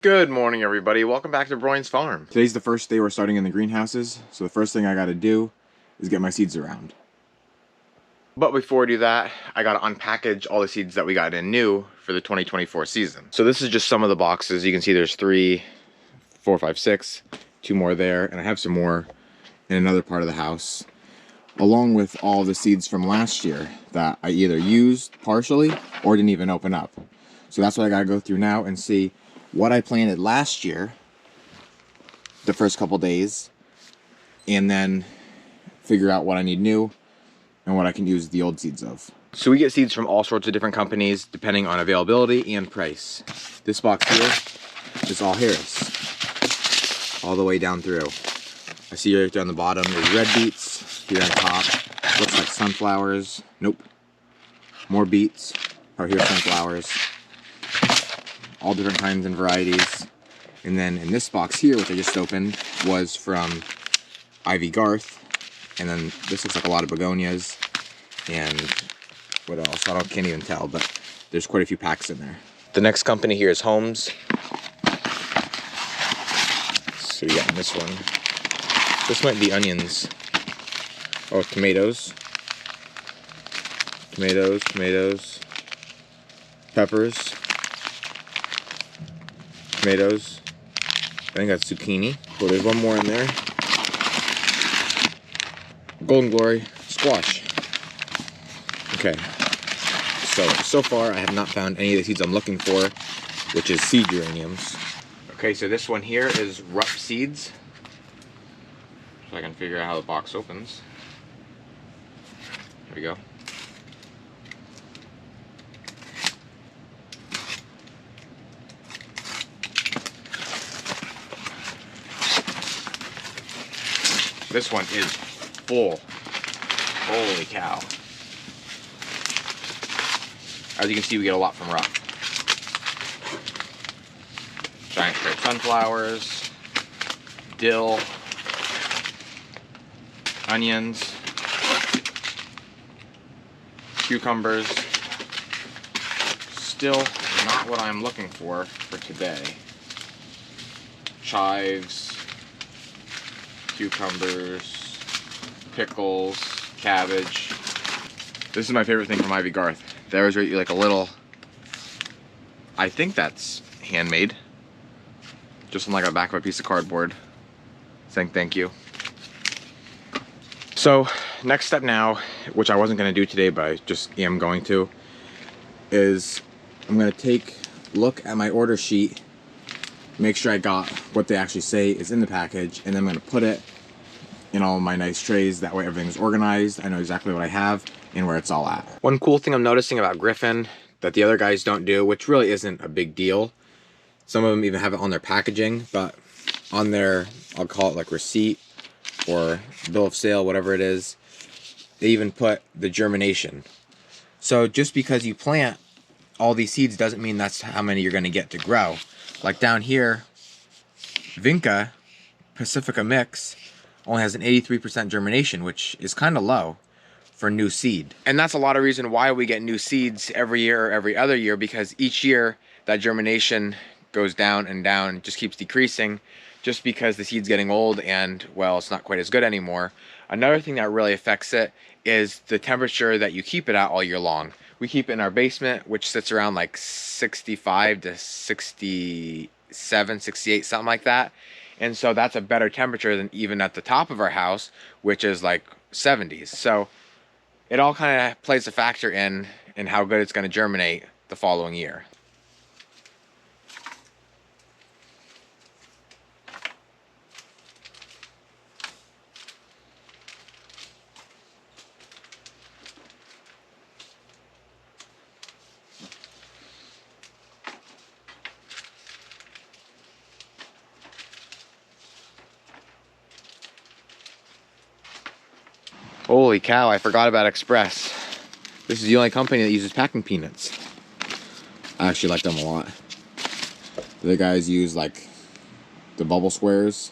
Good morning, everybody. Welcome back to Broyans Farm. Today's the first day we're starting in the greenhouses, so the first thing I gotta do is get my seeds around. But before I do that, I gotta unpackage all the seeds that we got in new for the 2024 season. So this is just some of the boxes. You can see there's 3, 4, 5, 6, 2 more there, and I have some more in another part of the house, along with all the seeds from last year that I either used partially or didn't even open up. So that's what I gotta go through now and see what I planted last year, the first couple days, and then figure out what I need new and what I can use the old seeds of. So we get seeds from all sorts of different companies depending on availability and price. This box here is all Harris, all the way down through. I see right there on the bottom is red beets. Here on top looks like sunflowers. Nope. More beets. Oh, here's sunflowers. All different kinds and varieties. And then in this box here, which I just opened, was from Ivy Garth. And then this looks like a lot of begonias. And what else? Can't even tell, but there's quite a few packs in there. The next company here is Holmes. So we got this one. This might be onions. Oh, tomatoes. Tomatoes. Peppers. Tomatoes. I think that's zucchini. Oh, there's one more in there. Golden Glory squash. Okay. So far I have not found any of the seeds I'm looking for, which is seed geraniums. Okay, so this one here is Rupp seeds. So I can figure out how the box opens. There we go. This one is full. Holy cow. As you can see, we get a lot from Rupp. Giant striped sunflowers, dill, onions, cucumbers. Still not what I'm looking for today. Chives, cucumbers, pickles, cabbage. This is my favorite thing from Ivy Garth. There was like a little, I think that's handmade, just on like the back of a piece of cardboard, saying thank you. So next step now, which I wasn't gonna do today, but I just am going to, is I'm gonna take a look at my order sheet, make sure I got what they actually say is in the package, and then I'm gonna put it in all my nice trays. That way everything's organized. I know exactly what I have and where it's all at. One cool thing I'm noticing about Griffin that the other guys don't do, which really isn't a big deal, some of them even have it on their packaging, but on their, I'll call it like receipt or bill of sale, whatever it is, they even put the germination. So just because you plant all these seeds doesn't mean that's how many you're gonna get to grow. Like down here, Vinca Pacifica Mix only has an 83% germination, which is kind of low for new seed. And that's a lot of reason why we get new seeds every year or every other year, because each year that germination goes down and down, it just keeps decreasing, just because the seed's getting old and, well, it's not quite as good anymore. Another thing that really affects it is the temperature that you keep it at all year long. We keep it in our basement, which sits around like 65 to 67, 68, something like that. And so that's a better temperature than even at the top of our house, which is like 70s. So it all kind of plays a factor in how good it's going to germinate the following year. Holy cow, I forgot about Express. This is the only company that uses packing peanuts. I actually like them a lot. The guys use like the bubble squares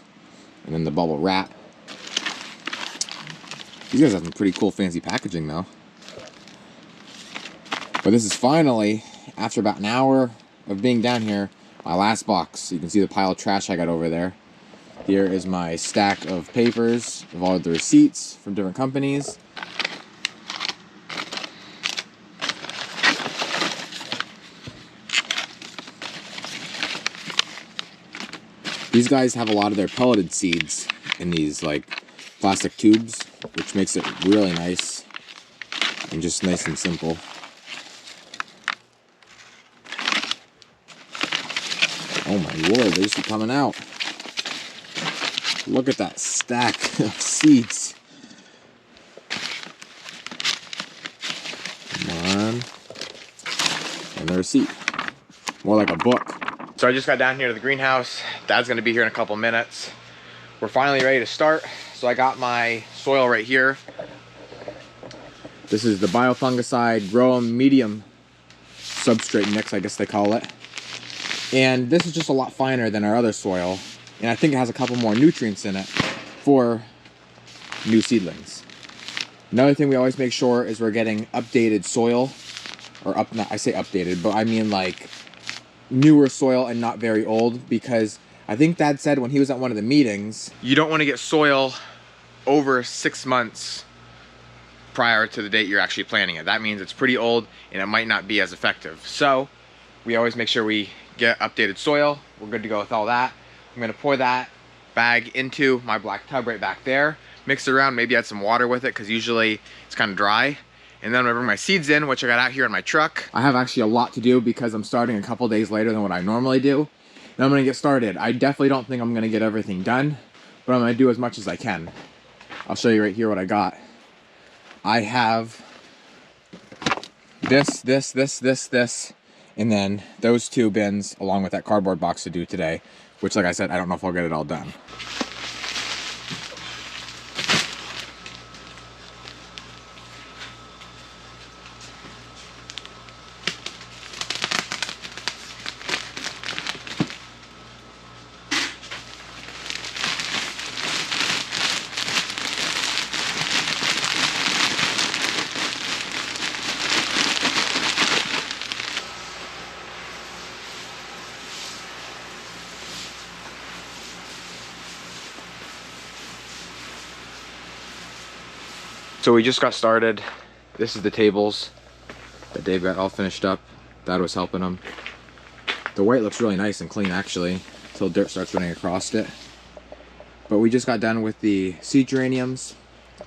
and then the bubble wrap. These guys have some pretty cool fancy packaging though. But this is finally, after about an hour of being down here, my last box. You can see the pile of trash I got over there. Here is my stack of papers of all the receipts from different companies. These guys have a lot of their pelleted seeds in these like plastic tubes, which makes it really nice and just nice and simple. Oh my lord, they just keep coming out. Look at that stack of seeds. Come on. And the receipt. More like a book. So I just got down here to the greenhouse. Dad's gonna be here in a couple minutes. We're finally ready to start. So I got my soil right here. This is the biofungicide Grow 'em medium substrate mix, I guess they call it. And this is just a lot finer than our other soil. And I think it has a couple more nutrients in it for new seedlings. Another thing we always make sure is we're getting updated soil. I say updated, but I mean like newer soil and not very old, because I think Dad said when he was at one of the meetings, you don't want to get soil over 6 months prior to the date you're actually planting it. That means it's pretty old and it might not be as effective. So we always make sure we get updated soil. We're good to go with all that. I'm gonna pour that bag into my black tub right back there, mix it around, maybe add some water with it because usually it's kind of dry. And then I'm gonna bring my seeds in, which I got out here in my truck. I have actually a lot to do because I'm starting a couple days later than what I normally do. And I'm gonna get started. I definitely don't think I'm gonna get everything done, but I'm gonna do as much as I can. I'll show you right here what I got. I have this, and then those 2 bins along with that cardboard box to do today, which like I said, I don't know if I'll get it all done. So we just got started. This is the tables that Dave got all finished up. Dad was helping him. The white looks really nice and clean actually, until dirt starts running across it. But we just got done with the seed geraniums.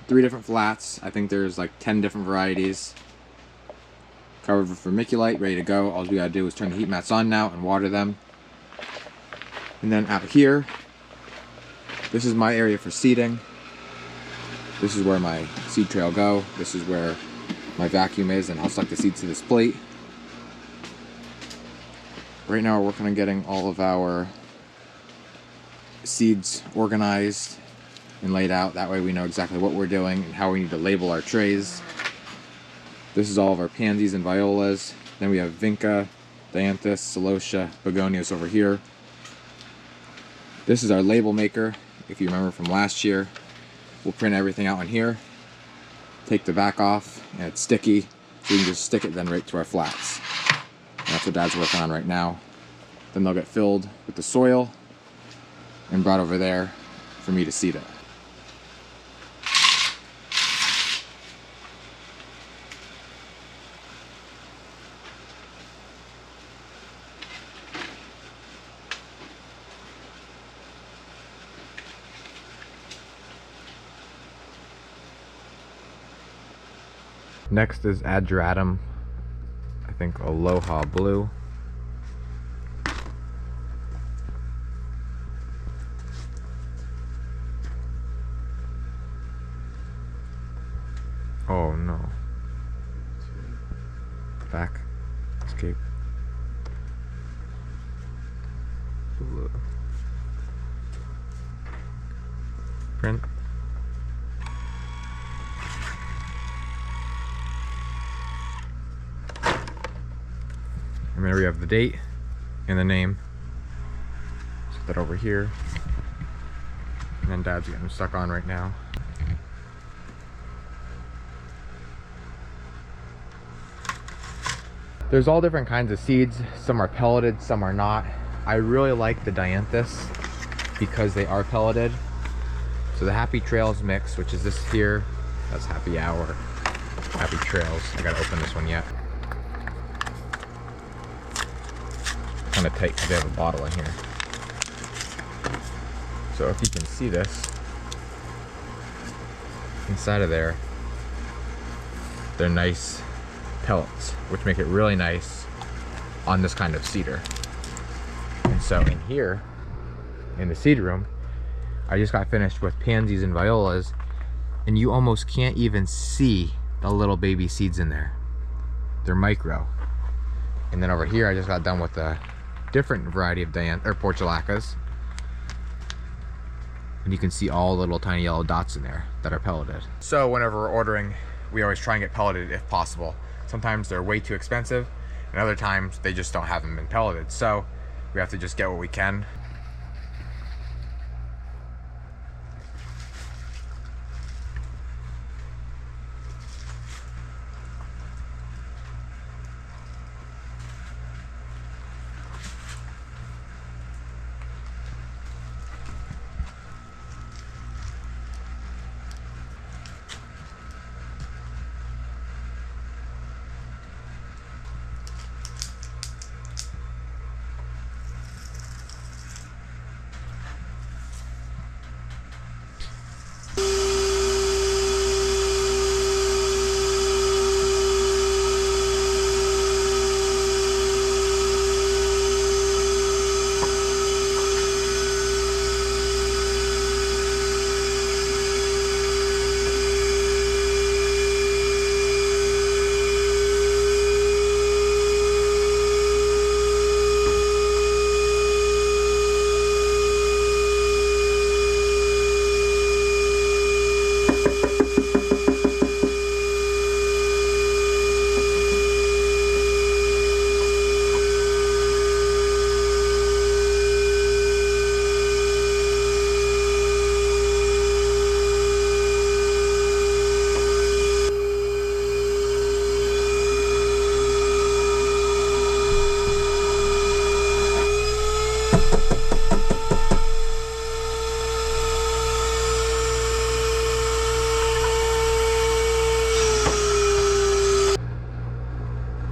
3 different flats. I think there's like 10 different varieties. Covered with vermiculite, ready to go. All we gotta do is turn the heat mats on now and water them. And then out here, this is my area for seeding. This is where my seed tray will go. This is where my vacuum is, and I'll suck the seeds to this plate. Right now we're working on getting all of our seeds organized and laid out. That way we know exactly what we're doing and how we need to label our trays. This is all of our pansies and violas. Then we have vinca, dianthus, celosia, begonias over here. This is our label maker, if you remember from last year. We'll print everything out in here, take the back off, and it's sticky, so we can just stick it then right to our flats. And that's what Dad's working on right now. Then they'll get filled with the soil and brought over there for me to seed it. Next is Adratum, I think Aloha Blue. Oh no. Back. Escape. Blue. Print. And there we have the date and the name. Set that over here. And then Dad's getting stuck on right now. There's all different kinds of seeds. Some are pelleted, some are not. I really like the dianthus because they are pelleted. So the Happy Trails mix, which is this here, that's Happy Hour, Happy Trails. I gotta open this one yet. Kind of tight because they have a bottle in here. So if you can see this, inside of there, they're nice pellets, which make it really nice on this kind of cedar. And so in here, in the seed room, I just got finished with pansies and violas, and you almost can't even see the little baby seeds in there. They're micro. And then over here, I just got done with a different variety of portulacas. And you can see all the little tiny yellow dots in there that are pelleted. So whenever we're ordering, we always try and get pelleted if possible. Sometimes they're way too expensive, and other times they just don't have them been pelleted. So we have to just get what we can.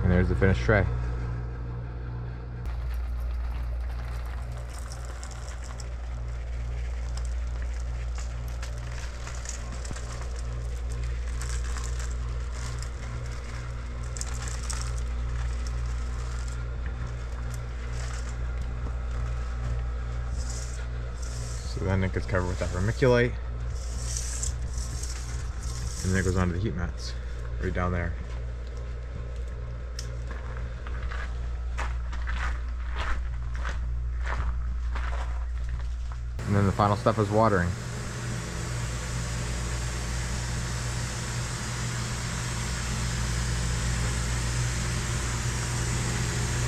And there's the finished tray. So then it gets covered with that vermiculite, and then it goes onto the heat mats right down there. And then the final step is watering.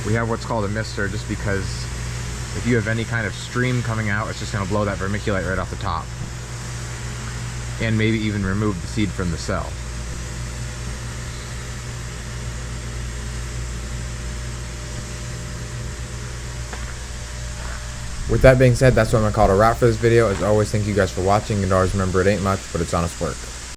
We have what's called a mister just because if you have any kind of stream coming out, it's just going to blow that vermiculite right off the top. And maybe even remove the seed from the cell. With that being said, that's what I'm going to call it a wrap for this video. As always, thank you guys for watching, and always remember, it ain't much, but it's honest work.